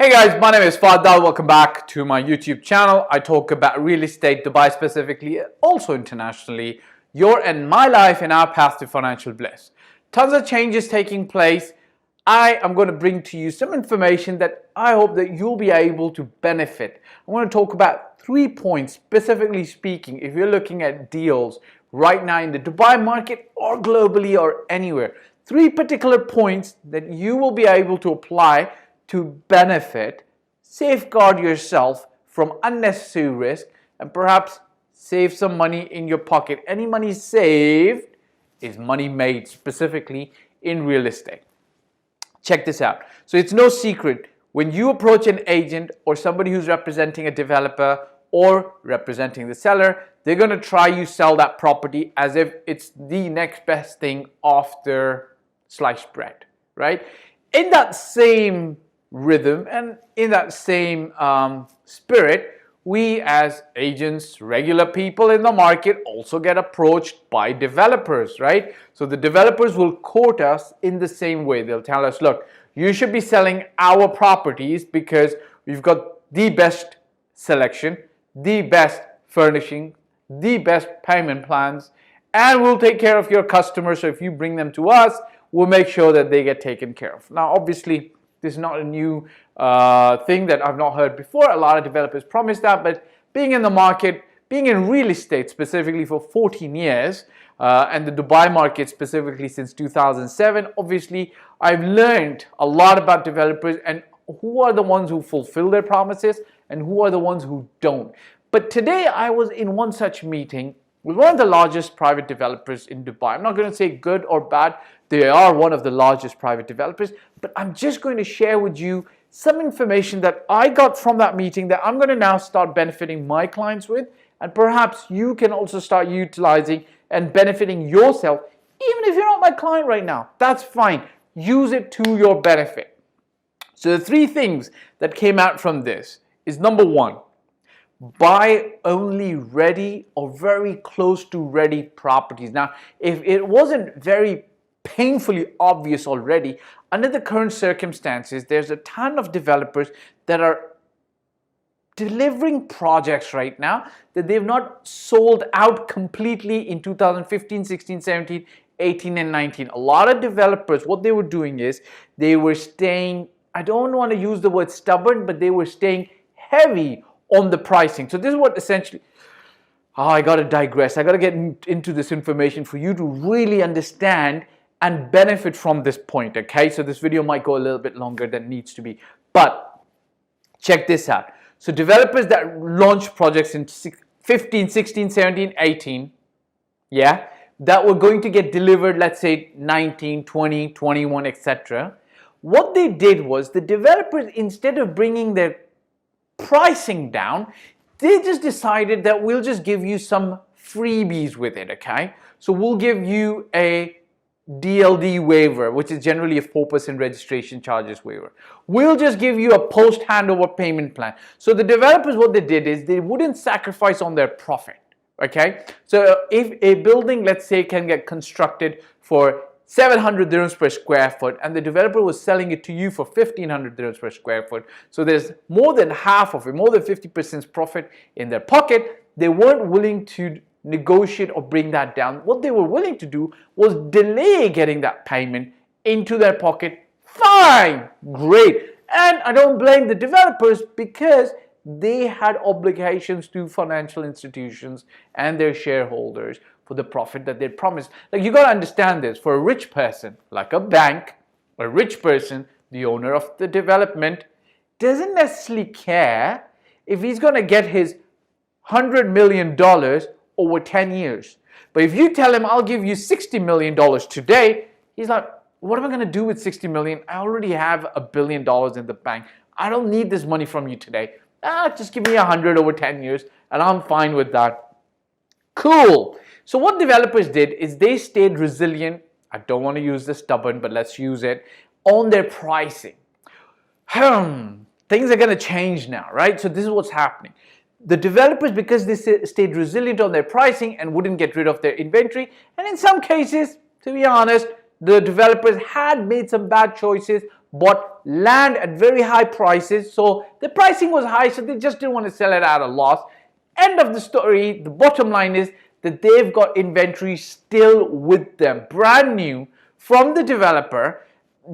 Hey guys, my name is Fahd Dawood. Welcome back to my YouTube channel. I talk about real estate, Dubai specifically, also internationally, your and my life and our path to financial bliss. Tons of changes taking place. I am going to bring to you some information that I hope that you'll be able to benefit. I want to talk about 3 points, specifically speaking, if you're looking at deals right now in the Dubai market or globally or anywhere. 3 particular points that you will be able to apply to benefit, safeguard yourself from unnecessary risk, and perhaps save some money in your pocket. Any money saved is money made, specifically in real estate. Check this out. So it's no secret, when you approach an agent or somebody who's representing a developer or representing the seller, they're going to try you sell that property as if it's the next best thing after sliced bread, right? In that same rhythm and in that same spirit, we as agents, regular people in the market, also get approached by developers, right? So the developers will quote us in the same way. They'll tell us, look, you should be selling our properties because we've got the best selection, the best furnishing, the best payment plans, and we'll take care of your customers. So if you bring them to us, we'll make sure that they get taken care of. Now, obviously, this is not a new thing that I've not heard before. A lot of developers promise that, but being in the market, being in real estate specifically for 14 years, and the Dubai market specifically since 2007, obviously, I've learned a lot about developers and who are the ones who fulfill their promises and who are the ones who don't. But today I was in one such meeting with one of the largest private developers in Dubai. I'm not going to say good or bad. They are one of the largest private developers, but I'm just going to share with you some information that I got from that meeting that I'm going to now start benefiting my clients with, and perhaps you can also start utilizing and benefiting yourself, even if you're not my client right now. That's fine. Use it to your benefit. So the 3 things that came out from this is, number 1, buy only ready or very close to ready properties. Now, if it wasn't very painfully obvious already, under the current circumstances, there's a ton of developers that are delivering projects right now that they've not sold out completely in 2015, 16, 17, 18, and 19. A lot of developers, what they were doing is they were staying, I don't want to use the word stubborn, but they were staying heavy on the pricing. So this is what essentially, I got to digress. I got to get into this information for you to really understand and benefit from this point, okay? So this video might go a little bit longer than it needs to be, but check this out. So developers that launch projects in 15, 16, 17, 18, yeah, that were going to get delivered, let's say 19, 20, 21, etc. What they did was the developers, instead of bringing their pricing down, they just decided that we'll just give you some freebies with it, okay? So we'll give you a DLD waiver, which is generally a 4% registration charges waiver. We'll just give you a post handover payment plan. So the developers, what they did is they wouldn't sacrifice on their profit, okay? So if a building, let's say, can get constructed for 700 dirhams per square foot and the developer was selling it to you for 1500 dirhams per square foot, so there's more than half of it, more than 50% profit in their pocket. They weren't willing to negotiate or bring that down. What they were willing to do was delay getting that payment into their pocket. Fine, great. And I don't blame the developers because they had obligations to financial institutions and their shareholders for the profit that they promised. Like, you got to understand this. For a rich person, like a bank, a rich person, the owner of the development, doesn't necessarily care if he's going to get his $100 million over 10 years. But if you tell him, I'll give you $60 million today, he's like, what am I going to do with $60 million? I already have $1 billion in the bank. I don't need this money from you today. Just give me 100 over 10 years and I'm fine with that. Cool. So what developers did is they stayed resilient. I don't want to use the stubborn, but let's use it on their pricing. Things are going to change now, right? So this is what's happening. The developers, because they stayed resilient on their pricing and wouldn't get rid of their inventory, and in some cases, to be honest, the developers had made some bad choices bought land at very high prices. So the pricing was high, so they just didn't want to sell it at a loss. End of the story. The bottom line is that they've got inventory still with them, brand new from the developer.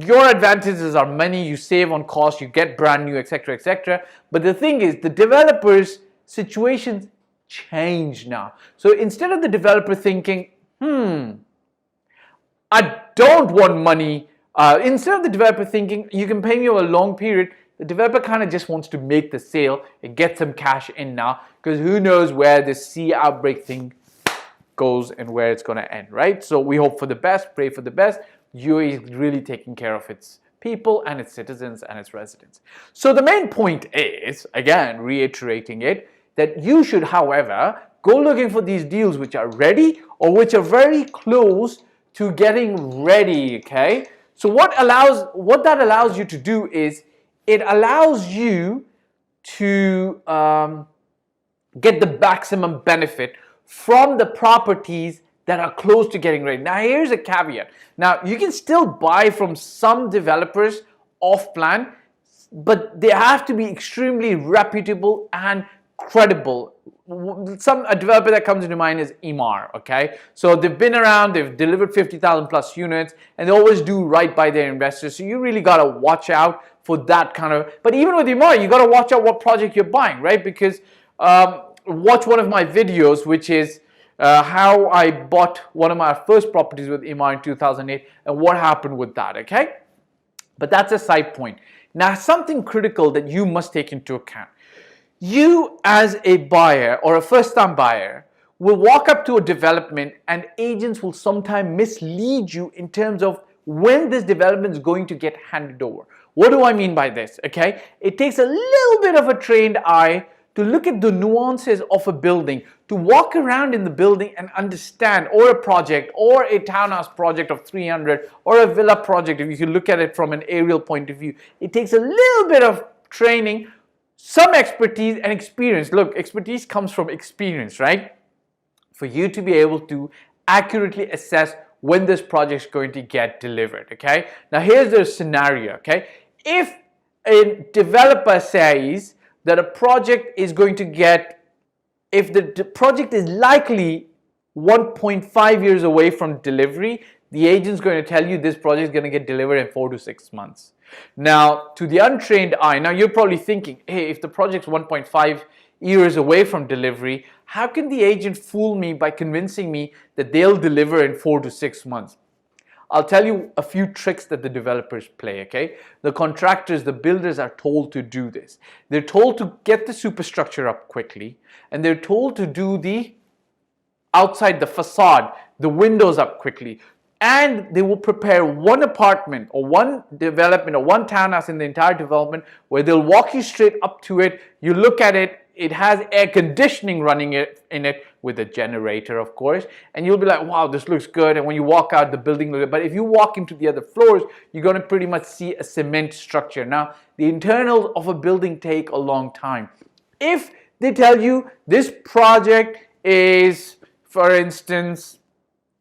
Your advantages are many. You save on cost, you get brand new, etc., etc. But the thing is, the developer's situations change now. So instead of the developer thinking, I don't want money, instead of the developer thinking, you can pay me over a long period, the developer kind of just wants to make the sale and get some cash in now, because who knows where this sea outbreak thing goes and where it's going to end, right? So we hope for the best, pray for the best. UAE is really taking care of its people and its citizens and its residents. So the main point is, again, reiterating it, that you should, however, go looking for these deals which are ready or which are very close to getting ready, okay? So what that allows you to do is, it allows you to get the maximum benefit from the properties that are close to getting ready. Now here's a caveat. Now you can still buy from some developers off plan, but they have to be extremely reputable and credible. A developer that comes into mind is Emaar, okay? So they've been around, they've delivered 50,000 plus units, and they always do right by their investors. So you really got to watch out for that kind of, but even with Emaar, you got to watch out what project you're buying, right? Because watch one of my videos, which is how I bought one of my first properties with Emaar in 2008 and what happened with that, okay? But that's a side point. Now, something critical that you must take into account. You as a buyer or a first-time buyer will walk up to a development and agents will sometimes mislead you in terms of when this development is going to get handed over. What do I mean by this? Okay, it takes a little bit of a trained eye to look at the nuances of a building, to walk around in the building and understand, or a project, or a townhouse project of 300, or a villa project, if you can look at it from an aerial point of view. It takes a little bit of training, some expertise and experience. Look, expertise comes from experience, right? For you to be able to accurately assess when this project is going to get delivered, okay? Now here's the scenario, okay? If a developer says that a project is going to get, if the project is likely 1.5 years away from delivery, the agent's going to tell you this project is going to get delivered in 4 to 6 months. Now, to the untrained eye, now you're probably thinking, hey, if the project's 1.5 years away from delivery, how can the agent fool me by convincing me that they'll deliver in 4 to 6 months? I'll tell you a few tricks that the developers play, okay? The contractors, the builders are told to do this. They're told to get the superstructure up quickly, and they're told to do the outside, the facade, the windows up quickly. And they will prepare one apartment or one development or one townhouse in the entire development where they'll walk you straight up to it. You look at it, it has air conditioning running in it with a generator, of course, and you'll be like, wow, this looks good. And when you walk out, the building looks good. But if you walk into the other floors, you're going to pretty much see a cement structure. Now, the internals of a building take a long time. If they tell you this project is, for instance,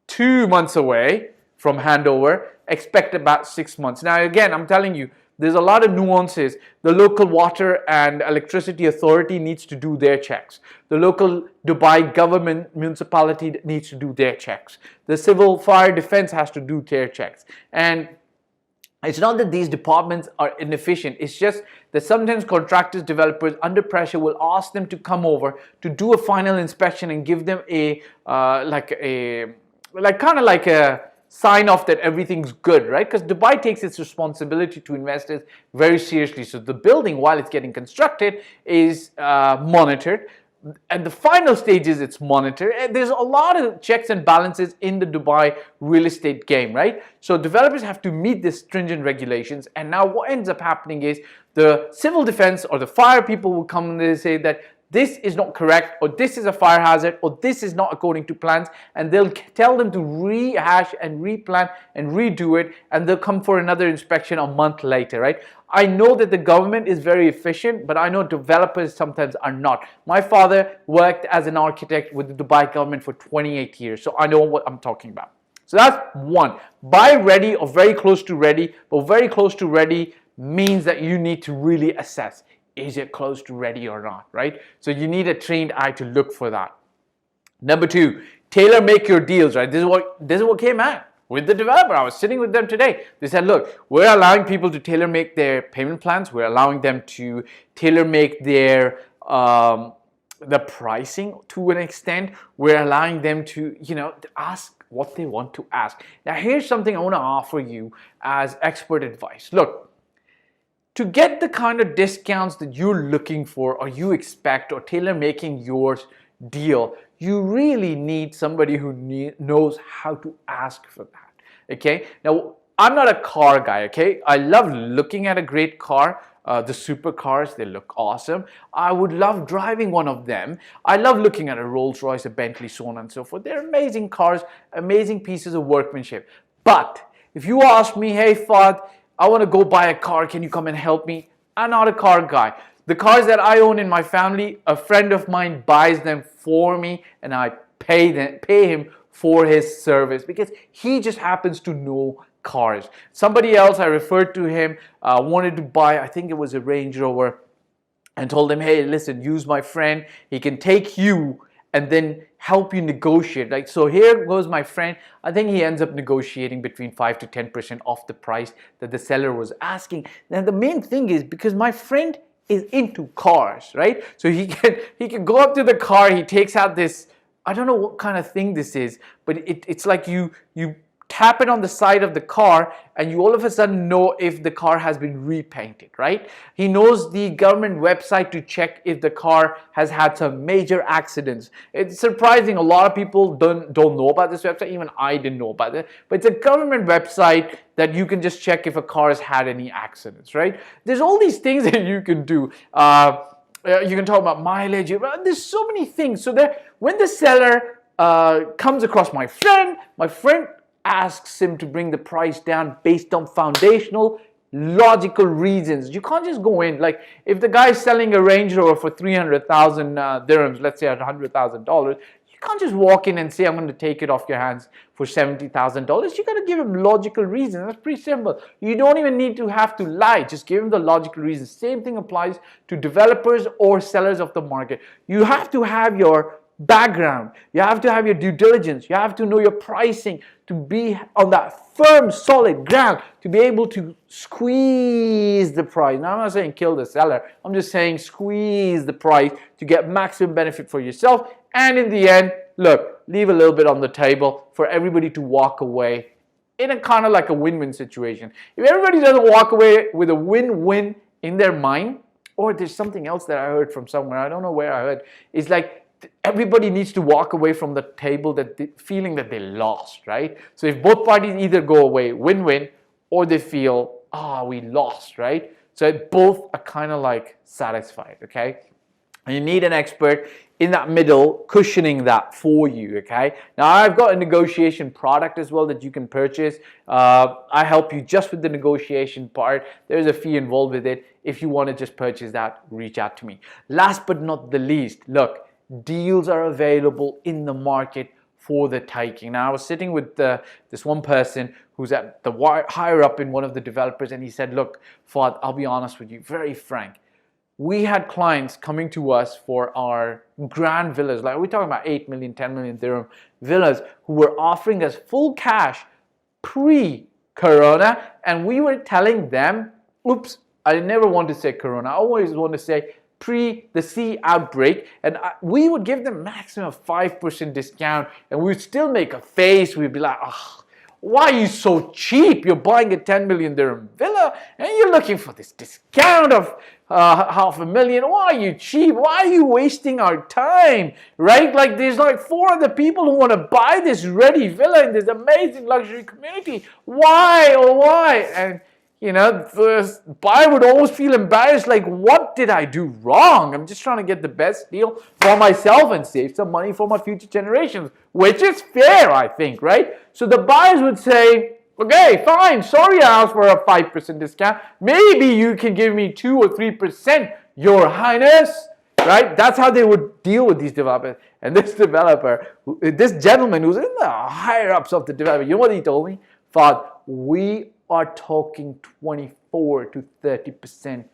2 months away from handover, expect about 6 months. Now, again, I'm telling you, there's a lot of nuances. The local water and electricity authority needs to do their checks. The local Dubai government municipality needs to do their checks. The civil fire defense has to do their checks. And it's not that these departments are inefficient. It's just that sometimes contractors, developers under pressure will ask them to come over to do a final inspection and give them a kind of like a sign off that everything's good, right? Because Dubai takes its responsibility to investors very seriously. So the building, while it's getting constructed, is monitored. At the final stages, it's monitored. And there's a lot of checks and balances in the Dubai real estate game, right? So developers have to meet these stringent regulations. And now what ends up happening is the civil defense or the fire people will come and they say that this is not correct, or this is a fire hazard, or this is not according to plans, and they'll tell them to rehash and replan and redo it, and they'll come for another inspection a month later, right? I know that the government is very efficient, but I know developers sometimes are not. My father worked as an architect with the Dubai government for 28 years, so I know what I'm talking about. So that's one. Buy ready or very close to ready, but very close to ready means that you need to really assess, is it close to ready or not, right? So you need a trained eye to look for that. Number two, tailor make your deals, right? This is what came out with the developer. I was sitting with them today. They said, look, we're allowing people to tailor make their payment plans. We're allowing them to tailor make their the pricing to an extent. We're allowing them to, ask what they want to ask. Now, here's something I want to offer you as expert advice. Look, to get the kind of discounts that you're looking for or you expect or tailor making your deal, you really need somebody who knows how to ask for that. Okay, now I'm not a car guy. Okay, I love looking at a great car. The supercars, they look awesome. I would love driving one of them. I love looking at a Rolls Royce, a Bentley, so on and so forth. They're amazing cars, amazing pieces of workmanship. But if you ask me, hey Fahd, I want to go buy a car, can you come and help me? I'm not a car guy. The cars that I own in my family, a friend of mine buys them for me and I pay him for his service because he just happens to know cars. Somebody else, I referred to him, wanted to buy, I think it was a Range Rover, and told him, hey, listen, use my friend. He can take you and then help you negotiate. Like, so here goes my friend. I think he ends up negotiating between 5 to 10% off the price that the seller was asking. Now, the main thing is because my friend is into cars, right? So he can go up to the car, he takes out this, I don't know what kind of thing this is, but it's like you tap it on the side of the car and you all of a sudden know if the car has been repainted, right? He knows the government website to check if the car has had some major accidents. It's surprising, a lot of people don't know about this website. Even I didn't know about it, but it's a government website that you can just check if a car has had any accidents, right? There's all these things that you can do. You can talk about mileage. There's so many things. So when the seller comes across my friend asks him to bring the price down based on foundational, logical reasons. You can't just go in, like if the guy's selling a Range Rover for 300,000 dirhams, let's say at $100,000, you can't just walk in and say, I'm going to take it off your hands for $70,000. You got to give him logical reasons. That's pretty simple. You don't even need to have to lie. Just give him the logical reasons. Same thing applies to developers or sellers of the market. You have to have your background, you have to have your due diligence, you have to know your pricing to be on that firm, solid ground, to be able to squeeze the price. Now, I'm not saying kill the seller, I'm just saying squeeze the price to get maximum benefit for yourself, and in the end, look, leave a little bit on the table for everybody to walk away in a kind of like a win-win situation. If everybody doesn't walk away with a win-win in their mind, or there's something else that I heard from somewhere, I don't know where I heard, it's like everybody needs to walk away from the table feeling that they lost, right? So if both parties either go away win-win or they feel, we lost, right? So both are kind of like satisfied, okay? And you need an expert in that middle cushioning that for you, okay? Now, I've got a negotiation product as well that you can purchase. I help you just with the negotiation part. There's a fee involved with it. If you want to just purchase that, reach out to me. Last but not the least, look, deals are available in the market for the taking. Now, I was sitting with this one person who's at the higher up in one of the developers, and he said, look, Fahd, I'll be honest with you, very frank. We had clients coming to us for our grand villas, like we're talking about 8 million, 10 million dirham villas, who were offering us full cash pre-corona, and we were telling them, oops, I never want to say corona, I always want to say pre the C outbreak, and we would give them maximum 5% discount, and we would still make a face. We'd be like, why are you so cheap? You're buying a 10 million dirham villa and you're looking for this discount of $500,000. Why are you cheap? Why are you wasting our time? Right? Like there's like 4 other people who want to buy this ready villa in this amazing luxury community. Why? Oh, why? And the buyer would always feel embarrassed, like, what did I do wrong? I'm just trying to get the best deal for myself and save some money for my future generations, which is fair, I think, right? So the buyers would say, okay, fine, sorry I asked for a 5% discount. Maybe you can give me 2 or 3%, Your Highness. right? That's how they would deal with these developers. And this developer, this gentleman who's in the higher ups of the developer, you know what he told me? Fahd, we are talking 24 to 30%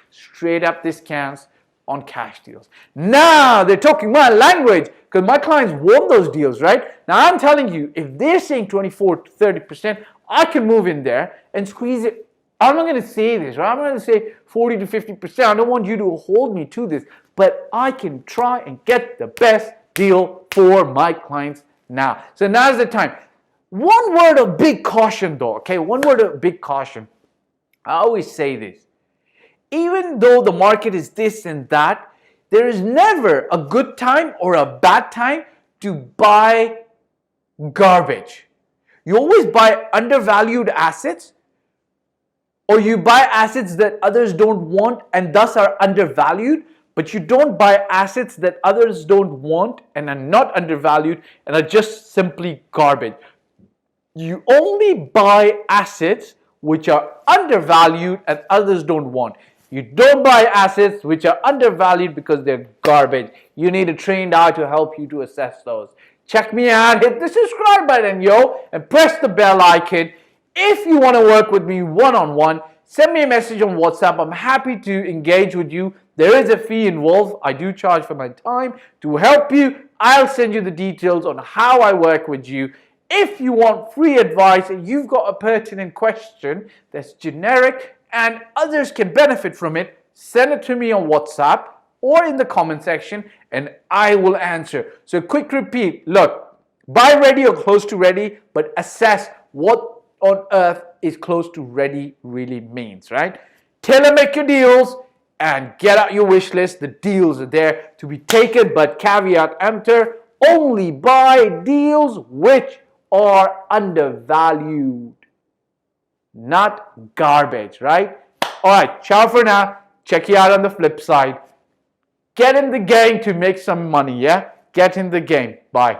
straight up discounts on cash deals. Now they're talking my language because my clients want those deals, right? Now I'm telling you, if they're saying 24 to 30%, I can move in there and squeeze it. I'm not going to say this, right? I'm not going to say 40 to 50%. I don't want you to hold me to this, but I can try and get the best deal for my clients now. So now's the time. One word of big caution though, okay? One word of big caution. I always say this. Even though the market is this and that, there is never a good time or a bad time to buy garbage. You always buy undervalued assets, or you buy assets that others don't want and thus are undervalued, but you don't buy assets that others don't want and are not undervalued and are just simply garbage. You only buy assets which are undervalued and others don't want. You don't buy assets which are undervalued because they're garbage. You need a trained eye to help you to assess those. Check me out, hit the subscribe button, yo, and press the bell icon. If you want to work with me one-on-one, send me a message on WhatsApp. I'm happy to engage with you. There is a fee involved. I do charge for my time to help you. I'll send you the details on how I work with you. If you want free advice and you've got a pertinent question that's generic and others can benefit from it, send it to me on WhatsApp or in the comment section and I will answer. So quick repeat, look, buy ready or close to ready, but assess what on earth is close to ready really means, right? Tailor make your deals and get out your wish list. The deals are there to be taken, but caveat emptor, only buy deals which are undervalued, not garbage, right? All right, ciao for now. Check you out on the flip side. Get in the game to make some money, yeah? Get in the game. Bye.